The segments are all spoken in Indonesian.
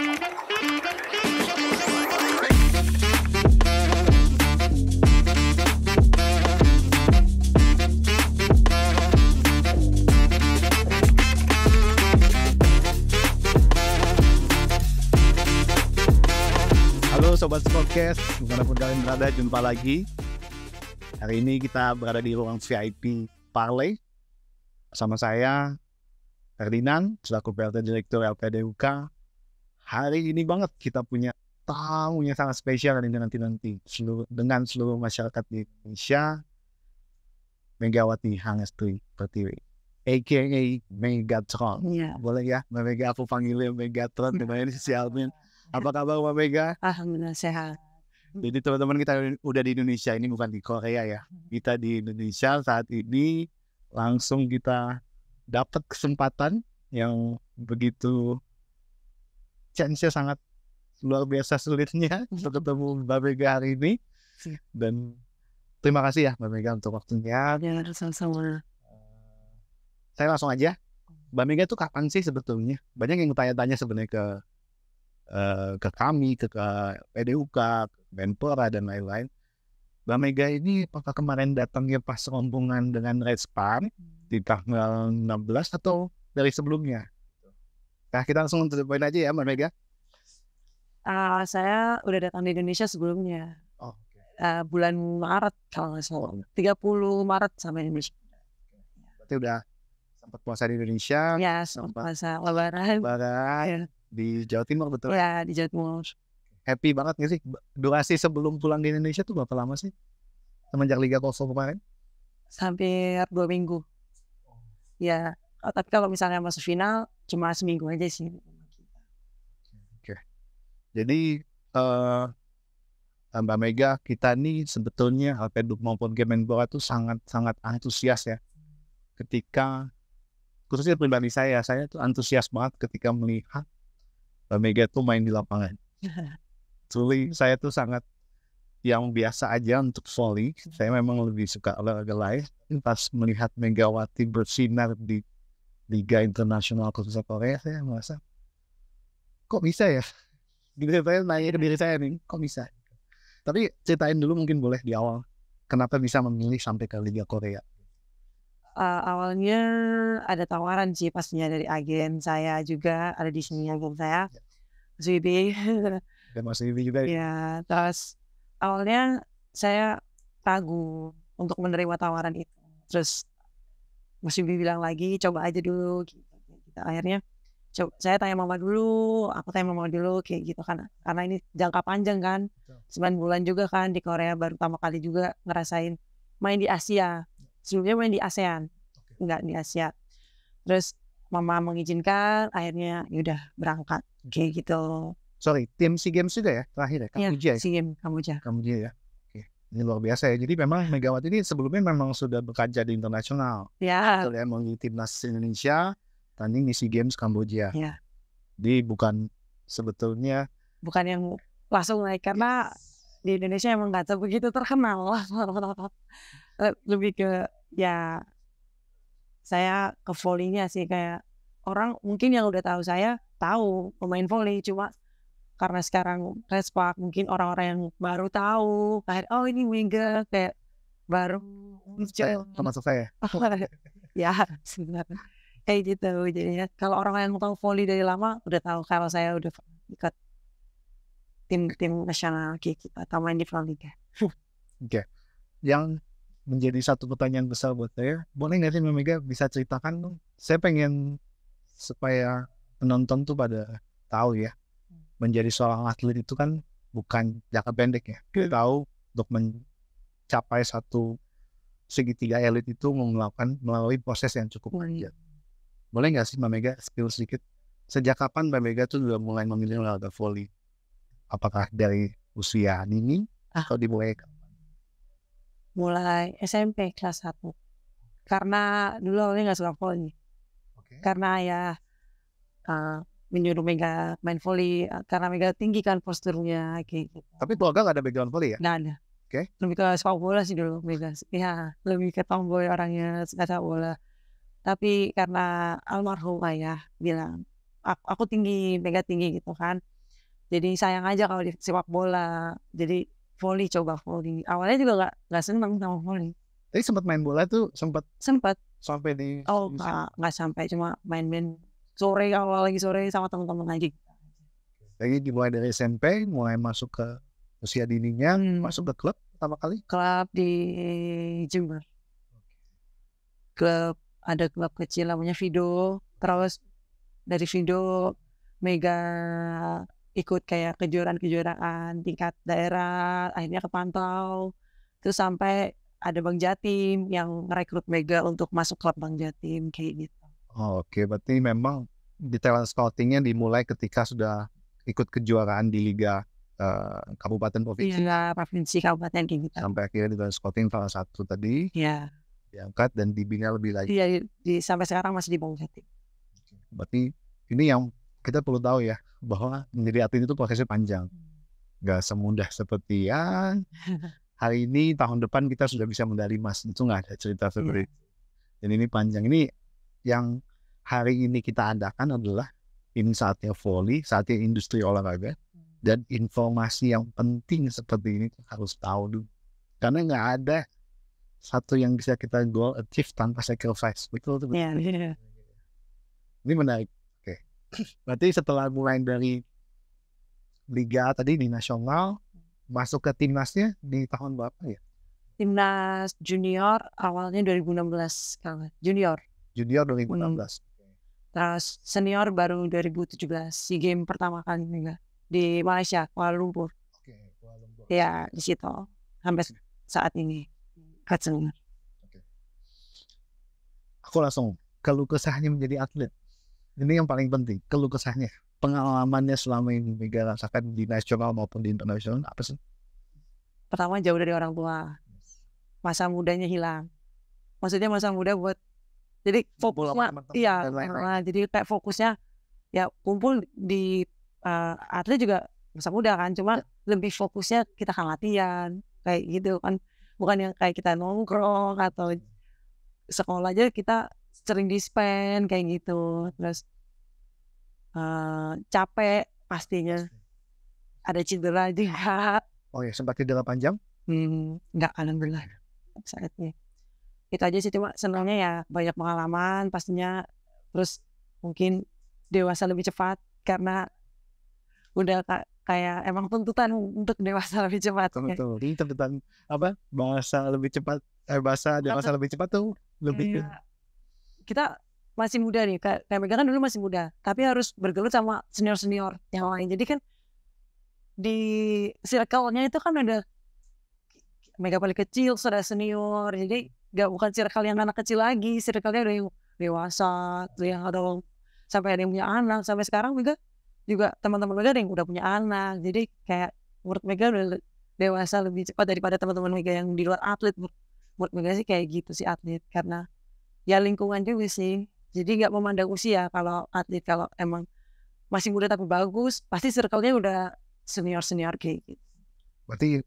Halo Sobat Podcast, dimanapun kalian berada, jumpa lagi. Hari ini kita berada di ruang VIP Parley. Bersama saya, Ferdinand, selaku PLT Direktur LPDUK. Hari ini banget kita punya tamu yang sangat spesial dan nanti dengan seluruh masyarakat di Indonesia, Megawati Hangestri Pertiwi, a.k.a. Megatron. Iya. Boleh ya, Mbak Mega, aku panggilnya Megatron, dengan inisialnya. Apa kabar Mbak Mega? Alhamdulillah sehat. Jadi teman-teman kita udah di Indonesia, ini bukan di Korea ya. Kita di Indonesia saat ini, langsung kita dapat kesempatan yang begitu chance-nya sangat luar biasa sulitnya untuk ketemu Mbak Mega hari ini. Dan terima kasih ya Mbak Mega untuk waktunya. Ya, sama-sama. Saya langsung aja. Mbak Mega itu kapan sih sebetulnya? Banyak yang tanya-tanya sebenarnya ke kami, ke PDUK, ke Menpora dan lain-lain. Mbak Mega ini apakah kemarin datangnya pas rombongan dengan Respan di tanggal 16 atau dari sebelumnya? Nah, kita langsung to the point aja ya Mbak Mega. Saya udah datang di Indonesia sebelumnya. Oh, Bulan Maret kalau nggak salah. 30 Maret sampai Indonesia. berarti udah sempat puasa di Indonesia. Ya, sempat puasa Lebaran. Ya. Di Jawa Timur, betul? Ya, di Jawa Timur. Happy banget nggak sih? Durasi sebelum pulang di Indonesia tuh berapa lama sih? Semenjak Liga Kosovo kemarin? Hampir 2 minggu. Ya, tapi kalau misalnya masuk final cuma seminggu aja sih. Oke. Jadi Mbak Mega, kita nih sebetulnya LPDUK maupun Kemenpora tuh sangat antusias ya. Ketika khususnya pribadi saya tuh antusias banget ketika melihat Mbak Mega tuh main di lapangan. Truly, saya tuh sangat yang biasa aja untuk volley. Saya memang lebih suka olahraga lain. Pas melihat Megawati bersinar di Liga Internasional khususnya Korea, saya merasa kok bisa ya? Gitu, saya nanya ke diri saya nih, kok bisa? Tapi ceritain dulu mungkin boleh di awal, kenapa bisa memilih sampai ke Liga Korea? Awalnya ada tawaran sih pastinya dari agen saya juga, ada di sini agen saya, Mas Wibi. Dan Mas Wibi juga. Ya, terus awalnya saya ragu untuk menerima tawaran itu. Terus Mas Wibi bilang lagi, coba aja dulu. Gitu. Akhirnya saya tanya mama dulu, aku tanya mama dulu kayak gitu kan. Karena ini jangka panjang kan, 9 bulan juga kan di Korea, baru pertama kali juga ngerasain main di Asia. Sebelumnya main di ASEAN, enggak di Asia. Terus mama mengizinkan, akhirnya yaudah berangkat kayak gitu. Sorry, tim SEA Games juga ya terakhir ya? Kamboja ya? SEA Games Kamboja ya. Oke, ini luar biasa ya. Jadi memang Megawati ini sebelumnya memang sudah bekerja di internasional. Ya. Setelah mengikuti timnas Indonesia, tanding di SEA Games Kamboja. Ya. Jadi bukan yang langsung naik karena di Indonesia emang nggak begitu terkenal. Lebih ke ya saya ke volley-nya sih, kayak orang mungkin yang udah tahu saya tahu pemain volley, cuma karena sekarang Respak mungkin orang-orang yang baru tahu kayak oh ini Mega kayak baru muncul termasuk saya. Ya sebenarnya kayak gitu. Jadi kalau orang yang tahu volley dari lama udah tahu kalau saya udah ikut tim nasional kayak gitu atau main di Proliga. Oke. Yang menjadi satu pertanyaan besar buat saya, boleh nggak sih Mbak Mega bisa ceritakan dong? Saya pengen supaya penonton tuh pada tahu ya, menjadi seorang atlet itu kan bukan jangka pendek ya. Kita tahu untuk mencapai satu segitiga elit itu melalui proses yang cukup panjang. Boleh nggak sih Mbak Mega spill sedikit? Sejak kapan Mbak Mega tuh udah mulai memilih olahraga volley? Apakah dari usia dini atau dimulai mulai SMP kelas 1. Karena dulu awalnya nggak suka volley. Karena ya menyuruh Mega main volley karena Mega tinggi kan posturnya kayak gitu. Tapi keluarga nggak ada background volley ya? Nggak ada. Lebih ke sepak bola sih dulu Mega. Ya lebih ke tomboy orangnya, suka sepak bola. Tapi karena almarhum ayah bilang aku tinggi, Mega tinggi gitu kan. Jadi sayang aja kalau di sepak bola. Jadi volley, coba volley. Awalnya juga nggak seneng sama volley. Tapi sempat main bola tuh Sempet. sampai di Oh nggak sampai, cuma main-main sore, kalau lagi sore sama teman-teman aja. Jadi dimulai dari SMP, mulai masuk ke usia dininya, masuk ke klub pertama kali. Klub di Jember. Ada klub kecil namanya Vido. Terus dari Vido Mega ikut kayak kejuaraan tingkat daerah, akhirnya kepantau. Terus sampai ada Bang Jatim yang merekrut Mega untuk masuk klub Bang Jatim kayak gitu. Oke, berarti memang di talent scoutingnya dimulai ketika sudah ikut kejuaraan di liga kabupaten provinsi. Iya, provinsi kabupaten kayak gitu. Sampai akhirnya di talent scouting salah satu tadi diangkat dan dibina lebih lagi. Iya, sampai sekarang masih di Bang Jatim. Berarti ini yang kita perlu tahu ya, bahwa menjadi atlet itu prosesnya panjang. Gak semudah seperti yang hari ini, tahun depan kita sudah bisa medali emas. Itu nggak ada cerita seperti itu. Dan ini panjang. Ini yang hari ini kita adakan adalah ini saatnya volley, saatnya industri olahraga. Dan informasi yang penting seperti ini harus tahu dulu. Karena nggak ada satu yang bisa kita goal achieve tanpa sacrifice. Betul. Ini menarik. Oke. Berarti setelah mulai dari liga tadi di nasional, masuk ke timnasnya di tahun berapa ya? Timnas junior awalnya 2016 kan. Junior 2016. Terus senior baru 2017, SEA Games pertama kali juga di Malaysia, Kuala Lumpur. Kuala Lumpur. Ya, di situ sampai saat ini. Aku langsung keluh kesahnya menjadi atlet. Ini yang paling penting, keluh kesahnya. Pengalamannya selama ini Mega rasakan di nasional maupun di internasional apa sih? Pertama, jauh dari orang tua. Masa mudanya hilang. Maksudnya masa muda buat jadi fokusnya jadi kayak fokusnya ya kumpul di atlet juga masa muda kan, cuma lebih fokusnya kita kan latihan kayak gitu kan, bukan yang kayak kita nongkrong atau sekolah aja kita sering di-spend kayak gitu. Terus capek pastinya, ada cedera juga. Oh ya, sempat cedera panjang? Enggak, alhamdulillah saatnya. Itu aja sih, cuma senangnya ya banyak pengalaman pastinya. Terus mungkin dewasa lebih cepat karena udah kayak emang tuntutan untuk dewasa lebih cepat. Betul. Ini tuntutan apa? Bahasa lebih cepat, bahasa dewasa lebih cepat tuh lebih. Kita masih muda nih, kayak Mega kan dulu masih muda, tapi harus bergelut sama senior-senior yang lain. Jadi kan di circle-nya itu kan ada Mega paling kecil, sudah senior, jadi bukan circle yang anak kecil lagi, circle-nya udah yang dewasa, yang ada sampai ada yang punya anak. Sampai sekarang juga teman-teman Mega ada yang udah punya anak. Jadi kayak menurut Mega udah dewasa lebih cepat daripada teman-teman Mega yang di luar atlet. Menurut Mega sih kayak gitu sih atlet, karena ya lingkungan juga sih. Jadi nggak memandang usia kalau atlet. Kalau emang masih muda tapi bagus, pasti circle-nya udah senior-senior kayak gitu. Berarti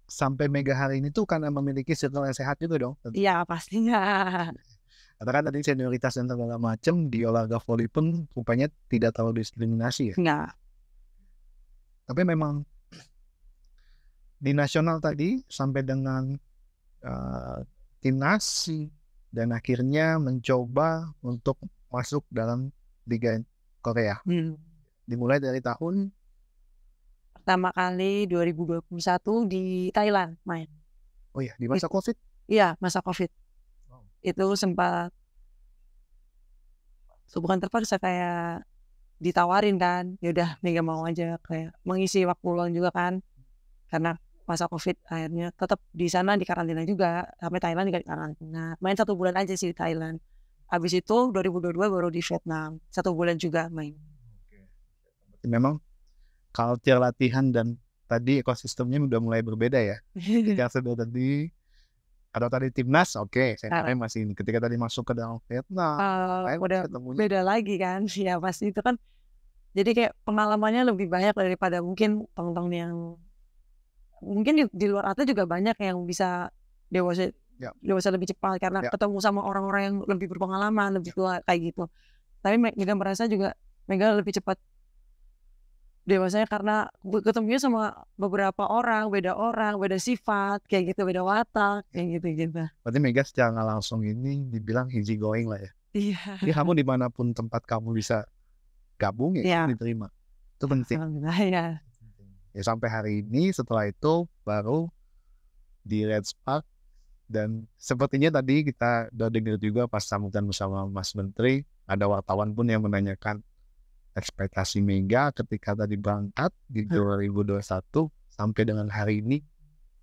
sampai Mega hari ini tuh karena memiliki circle yang sehat juga dong? Iya pastinya. Katakan tadi senioritas dan segala macam di olahraga volley pun rupanya tidak terlalu diskriminasi ya? Enggak. Tapi memang di nasional tadi sampai dengan timnas dan akhirnya mencoba untuk masuk dalam Liga Korea. Dimulai dari tahun pertama kali 2021 di Thailand main. Oh iya, di masa COVID? Iya, masa COVID. Itu sempat bukan terpaksa, kayak ditawarin kan, ya udah Mega mau aja, kayak mengisi waktu luang juga kan, karena masa COVID. Akhirnya tetap di sana di karantina juga, sampai Thailand di karantina. Main 1 bulan aja sih di Thailand. Habis itu 2022 baru di Vietnam, 1 bulan juga main. Memang culture latihan dan tadi ekosistemnya udah mulai berbeda ya. Ketika sudah tadi kalau tadi timnas, oke, saya masih ketika tadi masuk ke dalam Vietnam, udah beda lagi kan, ya pasti itu kan. Jadi kayak pengalamannya lebih banyak daripada mungkin teman-teman yang mungkin di luar atlet juga banyak yang bisa dewasa lebih cepat karena ketemu sama orang-orang yang lebih berpengalaman, lebih tua kayak gitu. Tapi Mega merasa juga Mega lebih cepat Dewasanya karena ketemunya sama beberapa orang, beda sifat, kayak gitu, beda watak, kayak gitu-gitu. Berarti Mega secara nggak langsung ini dibilang easy going lah ya. Iya. Jadi kamu dimanapun tempat kamu bisa gabung ya, Iya. diterima. Itu penting. Alhamdulillah ya. Ya sampai hari ini setelah itu baru di Red Spark, dan sepertinya tadi kita udah dengar juga pas sambutan bersama Mas Menteri, ada wartawan pun yang menanyakan ekspektasi Mega ketika tadi berangkat di 2021 sampai dengan hari ini,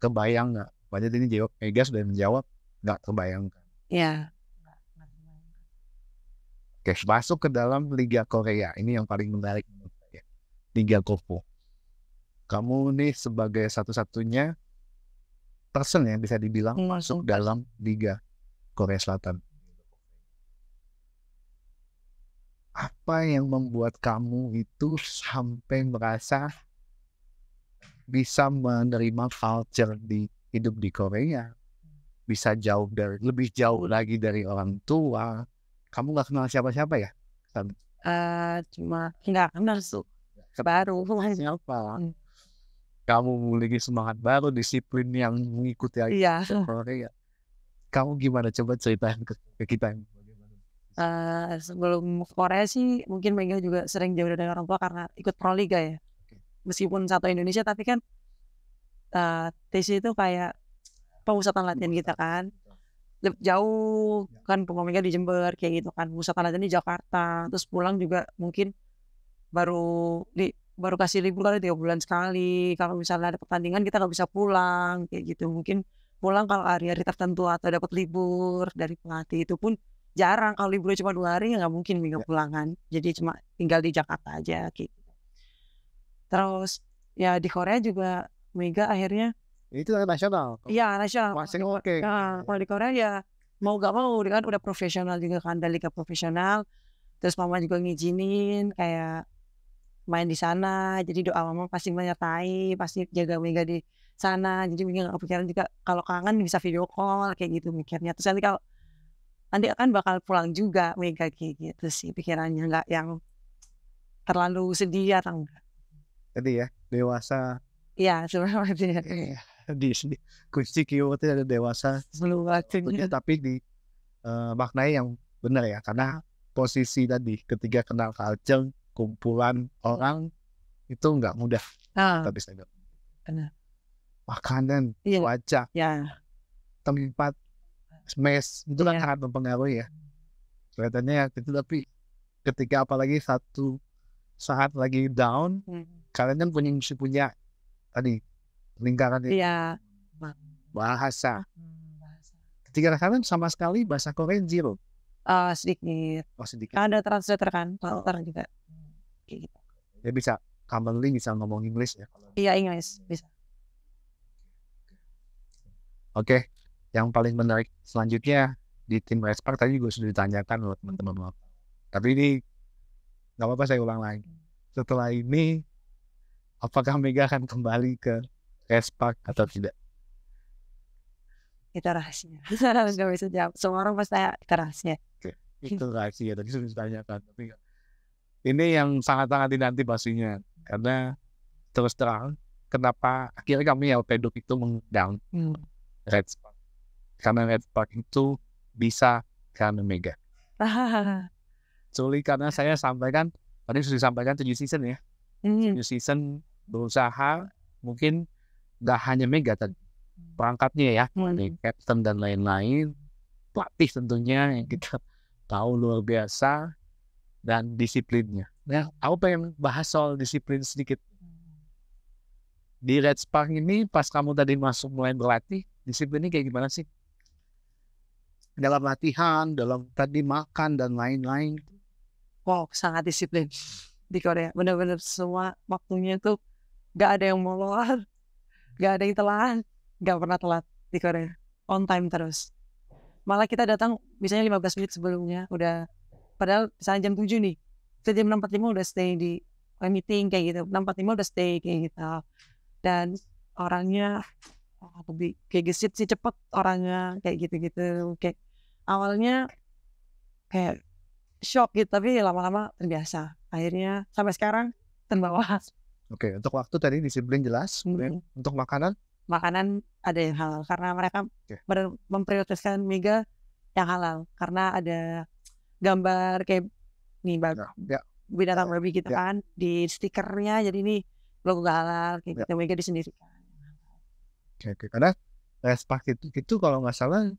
kebayang nggak? Banyak ini jawab, Mega sudah menjawab nggak terbayangkan. Iya. Oke, masuk ke dalam Liga Korea, ini yang paling menarik menurut saya, Liga Kopo. Kamu nih sebagai satu-satunya person yang bisa dibilang masuk dalam Liga Korea Selatan. Apa yang membuat kamu itu sampai merasa bisa menerima culture di hidup di Korea, bisa lebih jauh lagi dari orang tua? Kamu nggak kenal siapa-siapa ya? Cuma nggak kenal tuh, baru siapa? Kamu memiliki semangat baru, disiplin yang mengikuti Korea. Kamu gimana? Coba ceritain ke kita. Sebelum Korea sih mungkin Mega juga sering jauh dari orang tua karena ikut Proliga ya. Meskipun satu Indonesia tapi kan TC itu kayak pemusatan latihan kita kan. Jauh kan, Mega di Jember kayak gitu kan, pusatan latihan di Jakarta. Terus pulang juga mungkin baru kasih libur kali 3 bulan sekali. Kalau misalnya ada pertandingan kita nggak bisa pulang kayak gitu. Mungkin pulang kalau hari-hari tertentu atau dapat libur dari pelatih, itu pun jarang. Kalau liburnya cuma 2 hari ya nggak mungkin Mega pulangan. Jadi cuma tinggal di Jakarta aja gitu. Terus ya di Korea juga Mega akhirnya itu nasional. Iya, nasional. Oke. Kalau di Korea ya mau gak mau kan udah profesional juga kan, dari liga profesional. Terus mama juga ngizinin kayak main di sana, jadi doa mama pasti menyertai, pasti jaga Mega di sana. Jadi Mega gak kepikiran juga kalau kangen bisa video call kayak gitu mikirnya. Terus nanti akan bakal pulang juga Mega kayak gitu sih pikirannya, nggak yang terlalu sedih atau enggak. Jadi ya dewasa. Iya sebenarnya di kunci keywordnya ada dewasa sebelum waktunya, tapi di maknanya yang benar ya, karena posisi tadi ketika kenal culture, kumpulan orang itu nggak mudah. Tapi saya benar. Makanan, cuaca, tempat, mes itu kan sangat mempengaruhi ya. Kelihatannya itu, tapi ketika apalagi satu saat lagi down, kalian kan punya tadi lingkaran bahasa. Ketika kalian sama sekali bahasa Korea zero. Sedikit. Sedikit. Ada translator kan, translator juga. Kayak gitu. Ya bisa commonly bisa ngomong English ya. Iya, English bisa. Oke, yang paling menarik selanjutnya di tim Red Spark tadi juga sudah ditanyakan oleh teman-teman. Tapi ini nggak apa-apa saya ulang lagi. Setelah ini apakah Mega akan kembali ke Red Spark atau tidak? Itu rahasia. Nggak bisa jawab. Semua orang pasti itu rahasia. Oke, itu rahasia. Tadi sudah ditanyakan. Tapi ini yang sangat-sangat dinanti pastinya. Karena terus terang, kenapa akhirnya kami Pedok itu mengundang Red Spark. Karena Red Spark itu bisa karena Mega. Sulit karena saya sampaikan, tadi sudah disampaikan 7 season ya. 7 season berusaha, mungkin gak hanya Mega tadi perangkatnya ya, captain dan lain-lain, pelatih tentunya yang kita tahu luar biasa, dan disiplinnya. Nah, aku pengen bahas soal disiplin sedikit. Di Red Spark ini pas kamu tadi masuk mulai berlatih, disiplinnya kayak gimana sih? Dalam latihan, dalam tadi makan dan lain-lain. Wow, sangat disiplin di Korea. Benar-benar semua waktunya itu gak ada yang molor, gak ada yang telat, gak pernah telat di Korea. On time terus. Malah kita datang misalnya 15 menit sebelumnya udah, padahal misalnya jam 7 nih, kita jam 6.45 udah stay di meeting kayak gitu. 6.45 udah stay kayak gitu. Dan orangnya lebih kayak gesit sih, cepet orangnya kayak gitu-gitu. Kayak awalnya kayak shock gitu, tapi lama-lama terbiasa. Akhirnya sampai sekarang terbawa. Oke, untuk waktu tadi disiplin jelas, kemudian untuk makanan? Makanan ada yang halal karena mereka Oke. memprioritaskan Mega yang halal karena ada gambar kayak nih Ya, binatang babi gitu ya. kan di stikernya, jadi ini logo halal kayak Ya. gitu, Mega disendirikan. Oke. Karena Respak itu kalau nggak salah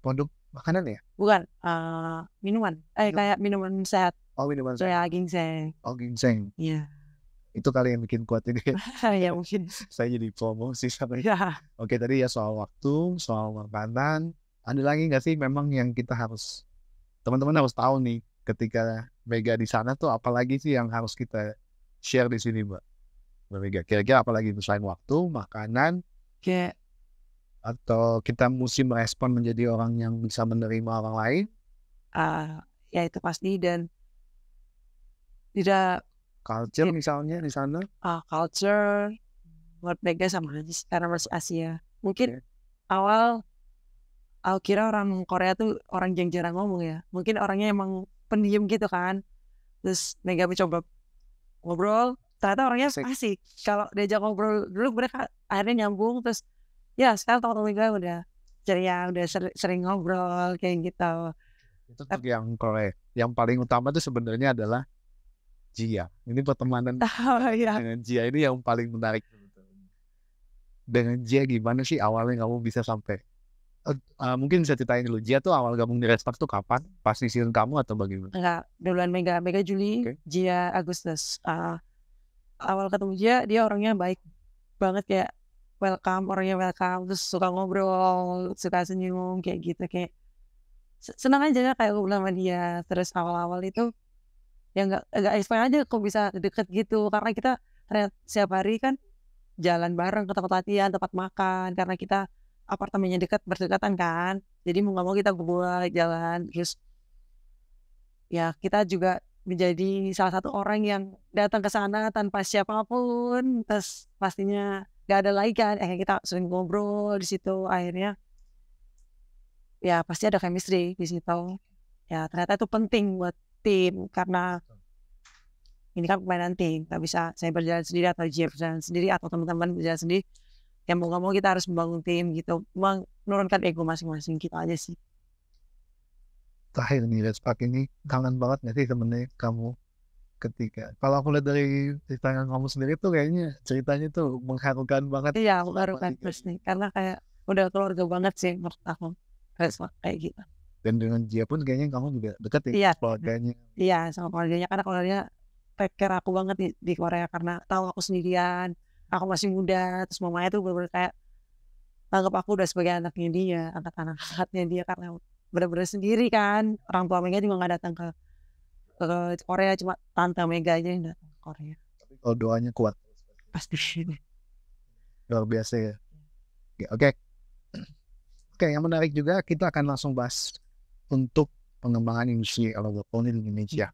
produk makanan ya? Bukan, minuman, kayak minuman sehat, Oh, minuman kayak ginseng. Oh, ginseng. Iya. Itu kali yang bikin kuat ini. Ya mungkin. Saya jadi promosi sampai. Ya. Oke, tadi ya soal waktu, soal makanan. Ada lagi nggak sih memang yang kita harus, teman-teman harus tahu nih ketika Mega di sana tuh, apalagi sih yang harus kita share di sini, Mbak Mega? Kira-kira apalagi selain waktu, makanan, Kayak atau kita mesti merespon menjadi orang yang bisa menerima orang lain? ya itu pasti, dan tidak Culture misalnya di sana? culture buat Mega sama aja sih, karena masih Asia. Mungkin Oke. awal aku kira orang Korea tuh orang yang jarang ngomong ya. Mungkin orangnya emang pendiam gitu kan. Terus Mega mencoba ngobrol, ternyata orangnya asik. Kalau diajak ngobrol dulu mereka akhirnya nyambung, terus ya sekarang teman-teman Mega udah ceria, udah sering ngobrol kayak gitu. Itu untuk yang Korea. Yang paling utama tuh sebenarnya adalah Jia. Ini pertemanan dengan Jia ini yang paling menarik. Dengan Jia gimana sih awalnya kamu bisa sampai? Mungkin bisa ceritain dulu, Jia tuh awal gabung di Respak tuh kapan? Pas season kamu atau bagaimana? Enggak, duluan Mega Juli, Jia Agustus. Awal ketemu dia orangnya baik banget, kayak orangnya welcome, terus suka ngobrol, suka senyum kayak gitu, kayak senang aja kayak ngobrol sama dia. Terus awal-awal itu ya nggak expect aja kok bisa deket gitu, karena kita setiap hari kan jalan bareng ke tempat latihan, tempat makan, karena kita apartemennya berdekatan kan, jadi mau nggak mau kita berdua jalan. Terus ya kita juga menjadi salah satu orang yang datang ke sana tanpa siapapun, terus pastinya nggak ada lagi kan, kita sering ngobrol di situ, akhirnya ya pasti ada chemistry di situ. Ya ternyata itu penting buat tim, karena ini kan permainan tim, nggak bisa saya berjalan sendiri atau Jia berjalan sendiri atau teman-teman berjalan sendiri. Ya mau nggak mau kita harus membangun tim gitu, menurunkan ego masing-masing kita aja sih. Terakhir nih, Respak ini kangen banget nggak sih sebenarnya kamu ketika, kalau aku lihat dari cerita kamu sendiri tuh kayaknya ceritanya tuh mengharukan banget. Iya, mengharukan pasti, karena kayak udah keluarga banget sih menurut aku Respak kayak gitu. Dan dengan Jia pun kayaknya kamu juga dekat ya, iya, keluarganya. Iya, sama keluarganya, karena keluarganya take care aku banget di Korea, karena tahu aku sendirian, aku masih muda, terus mamanya tuh bener-bener kayak anggap aku udah sebagai anaknya dia, anak-anaknya dia, karena bener-bener sendiri kan. Orang tua Mega juga nggak datang ke Korea, cuma tante Mega aja yang datang ke Korea. Tapi kalau doanya kuat Pasti. luar biasa ya. Oke, yang menarik juga, kita akan langsung bahas untuk pengembangan industri elektronik di Indonesia.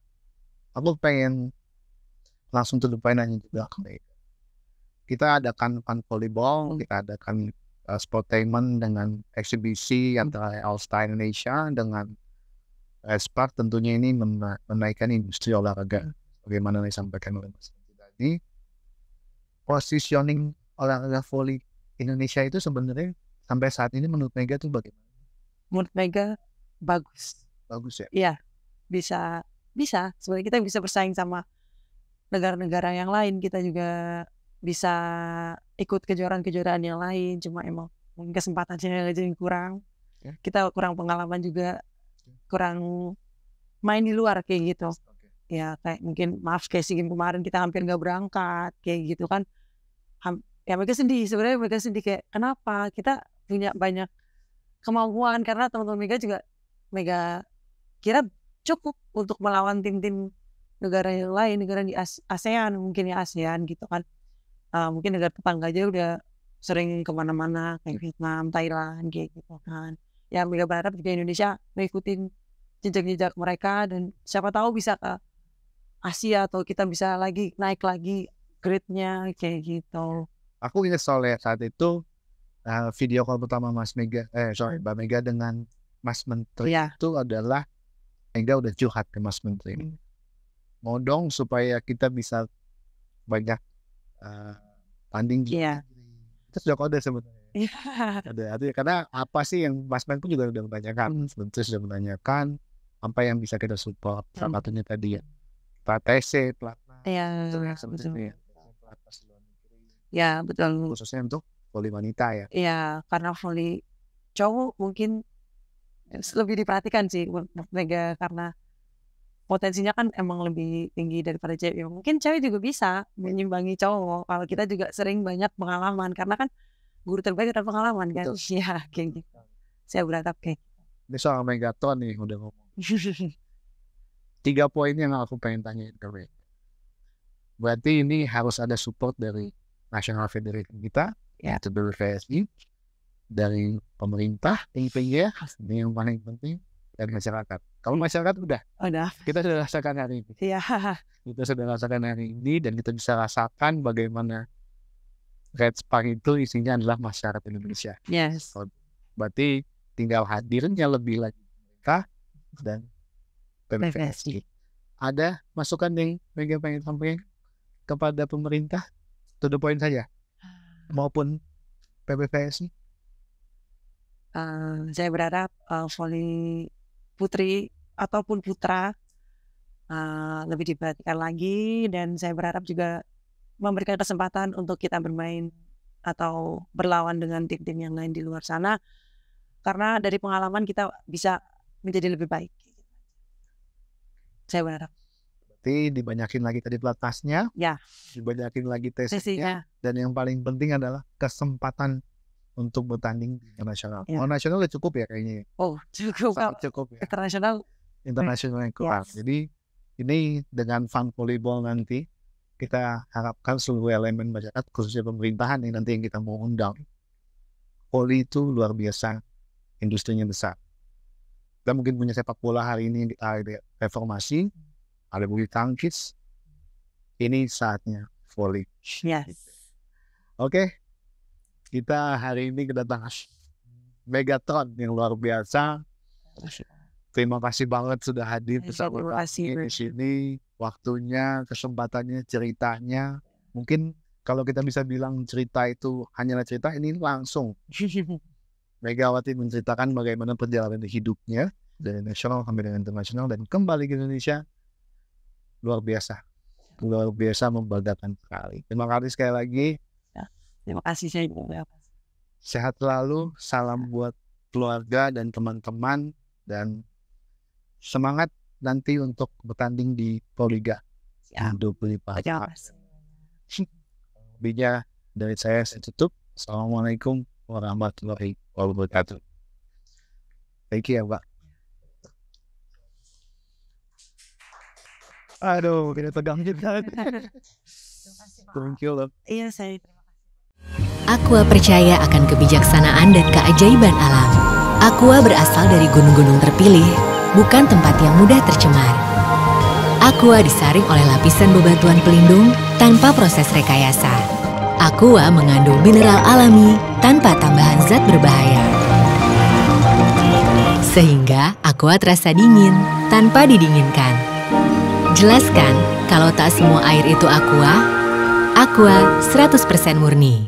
Aku pengen langsung to the point nanya juga. Kita adakan fun volleyball, kita adakan sportainment dengan eksibisi antara All Star Indonesia dengan Respak. Tentunya ini menaikkan industri olahraga. Bagaimana disampaikan oleh Mas tadi, positioning olahraga volley Indonesia itu sebenarnya sampai saat ini menurut Mega tuh bagaimana? Menurut Mega bagus. Bagus ya? Iya, bisa. Sebenarnya kita bisa bersaing sama negara-negara yang lain. Kita juga bisa ikut kejuaraan-kejuaraan yang lain. Cuma emang kesempatannya aja yang kurang. Kita kurang pengalaman juga, kurang main di luar kayak gitu. Ya kayak mungkin maaf kayak SEA Games kemarin kita hampir nggak berangkat kayak gitu kan. Ya Mega sedih, sebenarnya Mega sedih, kayak kenapa kita punya banyak kemampuan, karena teman-teman Mega juga Mega kira cukup untuk melawan tim-tim negara yang lain, negara di ASEAN, mungkin ya ASEAN gitu kan. Mungkin negara tetangga aja udah sering kemana-mana kayak Vietnam, Thailand kayak gitu kan. Ya Mega berharap juga Indonesia mengikutin jejak-jejak mereka, dan siapa tahu bisa ke Asia atau kita bisa naik lagi grade-nya kayak gitu. Aku ingat soalnya saat itu video call pertama Mbak Mega dengan Mas Menteri itu adalah Mega udah curhat ke Mas Menteri. Mau dong supaya kita bisa banyak tanding gitu. Iya. Itu sudah kode sebenarnya. Iya. Ada artinya, karena apa sih yang Mas Ben pun juga udah menanyakan, sebenarnya sudah menanyakan apa yang bisa kita support. Salah satunya tadi ya, plat TC, platnas. Iya, Itu yang betul. sebenarnya platnas di luar negeri. Ya, betul. Khususnya untuk voli wanita ya. Iya, karena voli cowok mungkin lebih diperhatikan sih Mega, karena potensinya kan emang lebih tinggi daripada cewek. Mungkin cewek juga bisa menyimbangi cowok kalau kita juga sering banyak pengalaman, karena kan guru terbaik adalah pengalaman kan. Iya, kayak gitu. Saya berharap kayak Ini soal Megaton nih udah ngomong. 3 poin yang aku pengen tanyain ke Rey. Berarti ini harus ada support dari National Federation kita, yaitu dari PSI, dari pemerintah, ini yang paling penting, dan masyarakat. Kalau masyarakat udah, kita sudah rasakan hari ini. Iya. Kita sudah rasakan hari ini, dan kita bisa rasakan bagaimana Red Spark itu isinya adalah masyarakat Indonesia. Yes. Berarti tinggal hadirnya lebih lagi mereka dan PBVSI. Ada masukan yang Mega pengen sampaikan kepada pemerintah, to the point saja, maupun PBVSI? Saya berharap voli putri ataupun putra lebih diperhatikan lagi, dan saya berharap juga memberikan kesempatan untuk kita bermain atau berlawan dengan tim-tim yang lain di luar sana, karena dari pengalaman kita bisa menjadi lebih baik. Saya berharap. Berarti dibanyakin lagi tadi platnasnya, ya, dibanyakin lagi tesnya, dan yang paling penting adalah kesempatan untuk bertanding di internasional. Ya. Nasional udah cukup ya kayaknya. Oh, cukup. Cukup ya. Internasional yang kurang. Yes. Jadi ini dengan fun volleyball nanti kita harapkan seluruh elemen masyarakat, khususnya pemerintahan yang nanti yang kita mau undang. Volley itu luar biasa, industrinya besar. Kita mungkin punya sepak bola hari ini yang kita ada reformasi, ada bulu tangkis. Ini saatnya volley. Yes. Oke. Kita hari ini kedatangan Megatron yang luar biasa. Terima kasih banget sudah hadir bersama kami di sini. Waktunya, kesempatannya, ceritanya. Mungkin kalau kita bisa bilang cerita itu hanyalah cerita, ini langsung Megawati menceritakan bagaimana perjalanan hidupnya dari nasional sampai dengan internasional dan kembali ke Indonesia. Luar biasa, membanggakan sekali. Terima kasih sekali lagi. Terima kasih, saya juga. Sehat selalu, salam buat keluarga dan teman-teman, dan semangat nanti untuk bertanding di Proliga 2024. Lebihnya dari saya tutup. Assalamualaikum warahmatullahi wabarakatuh. Thank you ya, Mbak. Aduh, kita tegang juga. Thank you, loh. Iya, saya. Aqua percaya akan kebijaksanaan dan keajaiban alam. Aqua berasal dari gunung-gunung terpilih, bukan tempat yang mudah tercemar. Aqua disaring oleh lapisan bebatuan pelindung tanpa proses rekayasa. Aqua mengandung mineral alami tanpa tambahan zat berbahaya. Sehingga Aqua terasa dingin tanpa didinginkan. Jelaskan kalau tak semua air itu Aqua. Aqua 100% murni.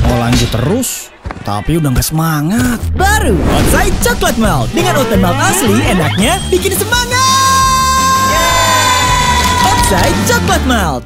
Mau lanjut terus, tapi udah gak semangat. Baru Outside Chocolate Melt. Dengan oat melt asli, enaknya bikin semangat. Outside Chocolate Melt.